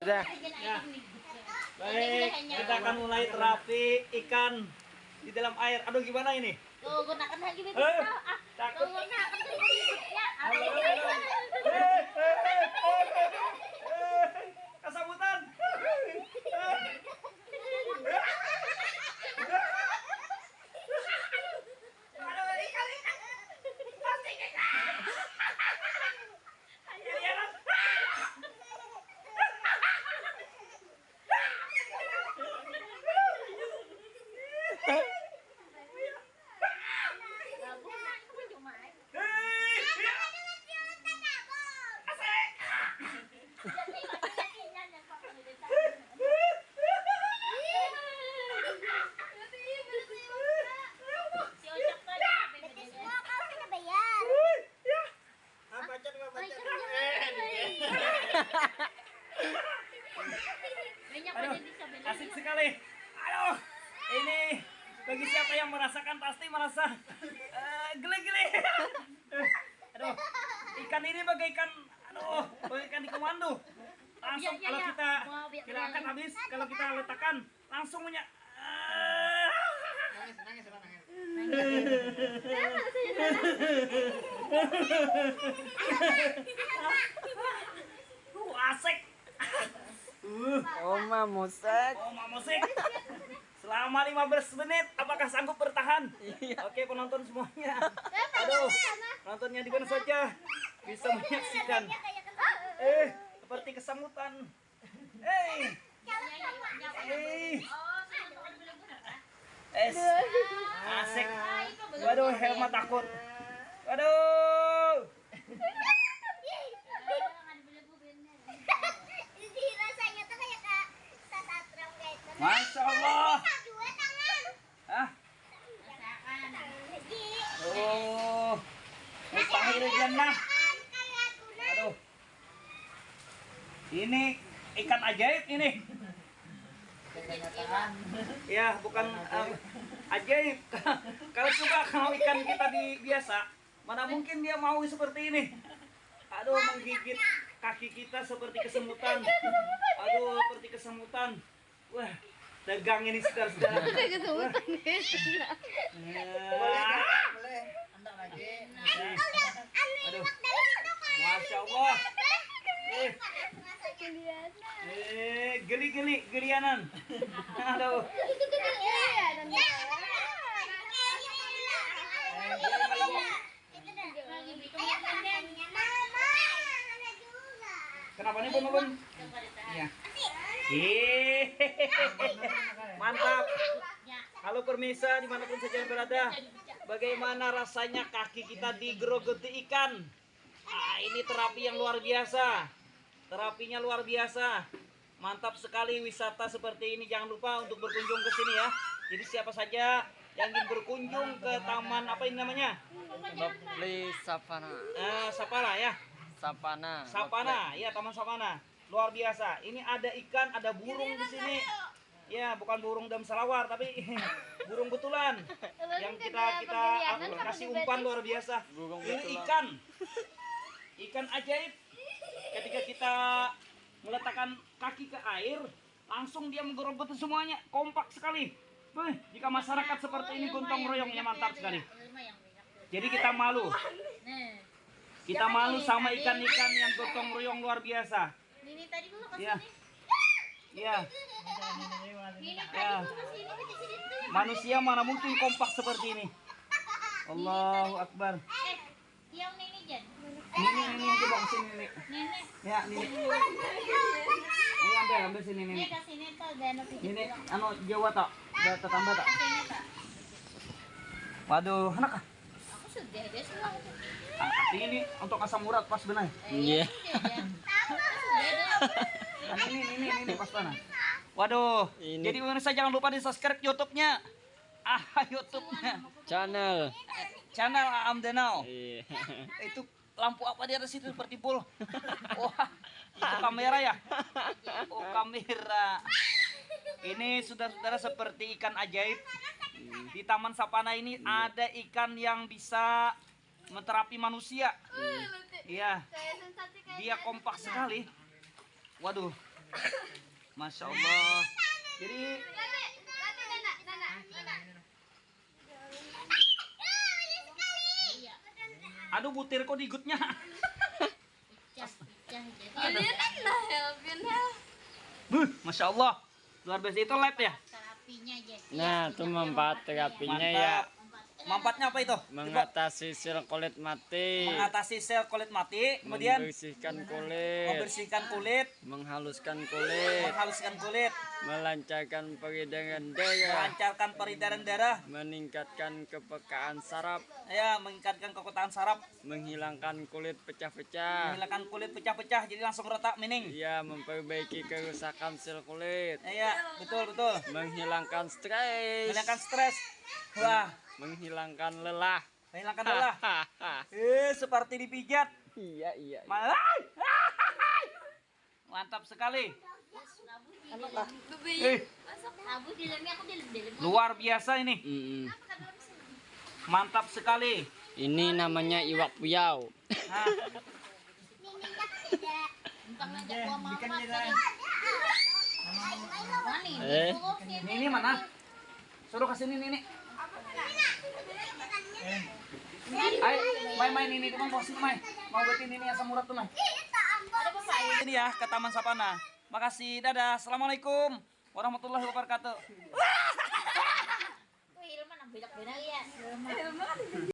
Dah. Ya. Baik, kita akan mulai terapi ikan di dalam air. Aduh, gimana ini? Gunakan lagi itu. Takut. Gunakan ya. Kesamutan. Asik sekali. Aduh, ini bagi siapa yang merasakan pasti merasa geli-geli. Aduh, ikan ini bagaikan bagaikan di komando. Langsung kalau kita akan habis, kalau kita letakkan langsung punya. Nangis. Asik. Oma musik. Selama 15 menit, apakah sanggup bertahan? Iya. Oke, penonton semuanya. Aduh, penontonnya di mana saja bisa menyaksikan. Seperti kesamutan. Asik. Waduh, Helma takut. Waduh. Masya Allah. Mustahil jannah. Aduh. Ini ikan ajaib ini. Ya, bukan ajaib. Kalau ikan kita biasa, mana mungkin dia mau seperti ini. Aduh, menggigit kaki kita seperti kesemutan. Aduh, seperti kesemutan. Wah, tegang ini saudara-saudara. Aduh, Masya Allah. Gelianan. Aduh. Kenapa nih Bun? Iya. Mantap. Halo permisa dimanapun saja berada. Bagaimana rasanya kaki kita digerogoti ikan? Ini terapi yang luar biasa. Terapinya luar biasa. Mantap sekali wisata seperti ini. Jangan lupa untuk berkunjung ke sini ya. Jadi siapa saja yang ingin berkunjung ke taman apa ini namanya? Lovely Sapana. Sapana ya. Sapana. Ya, Taman Sapana. Luar biasa. Ini ada ikan, ada burung di sini. Ya, bukan burung dam salawar, tapi burung betulan. Yang kita kasih umpan luar biasa. Ini ikan ajaib. Ketika kita meletakkan kaki ke air, langsung dia menggerogoti semuanya. Kompak sekali. Jika masyarakat seperti ini gotong royongnya mantap sekali. Jadi kita malu. Kita malu sama ikan-ikan yang gotong royong luar biasa. Nini tadi gua kesini. Iya. Nini tadi gua kesini. Manusia mana mungkin kompak seperti ini. Allahu Akbar. Yang Nini Jan. Nini coba kesini Nini. Nini. Ya Nini. Ini ambil sini Nini. Iya kesini tuh gano pijit. Nini, Jawa tak? Tambah tak? Kesini tak. Waduh, enak ah. Aku sudah deh semua. Ini untuk asam urat pas benar. Iya. Ini pas benar. Waduh. Ini. Jadi pemirsa jangan lupa di subscribe YouTube-nya. YouTube-nya. Channel Aam Danau. Iya. Itu lampu apa di atas itu seperti bol. Wah, itu kamera ya? Oh, kamera. Ini saudara-saudara seperti ikan ajaib. Di Taman Sapana ini ada ikan yang bisa menterapi manusia. Iya. Dia kompak sekali. Waduh, Masya Allah. Jadi Iya. aduh butir kok digutnya. Pecah jadi. Masya Allah. Luar biasa itu live ya. Terapinya Jesse. Nah, itu manfaat terapinya ya. Manfaatnya apa itu? Mengatasi sel kulit mati, Mengatasi sel kulit mati, kemudian membersihkan kulit, membersihkan kulit, menghaluskan kulit, menghaluskan kulit, melancarkan peredaran darah, melancarkan peredaran darah, meningkatkan kepekaan saraf, ya, meningkatkan kekuatan saraf, menghilangkan kulit pecah-pecah, menghilangkan kulit pecah-pecah jadi langsung retak mining. ya memperbaiki kerusakan sel kulit, Ya, betul betul. menghilangkan stres, Menghilangkan stres. Wah, menghilangkan lelah. menghilangkan lelah. Seperti dipijat. Iya, iya. Mantap sekali. Abu di dalamnya aku di dalam. Luar biasa ini. Mm-mm. Mantap sekali. Ini namanya iwak puyau. Nah, Entang aja gua mamat tadi. Mana Eh. ini mana? Suruh kasih ini. Ayo, main ini teman posisi main. Mau betin ini asam urat tuh main. Ada papaya. Ini ya ke Taman Sapana. Makasih, dadah. Assalamualaikum warahmatullahi wabarakatuh. Wih, Ilman, bedak benar ya.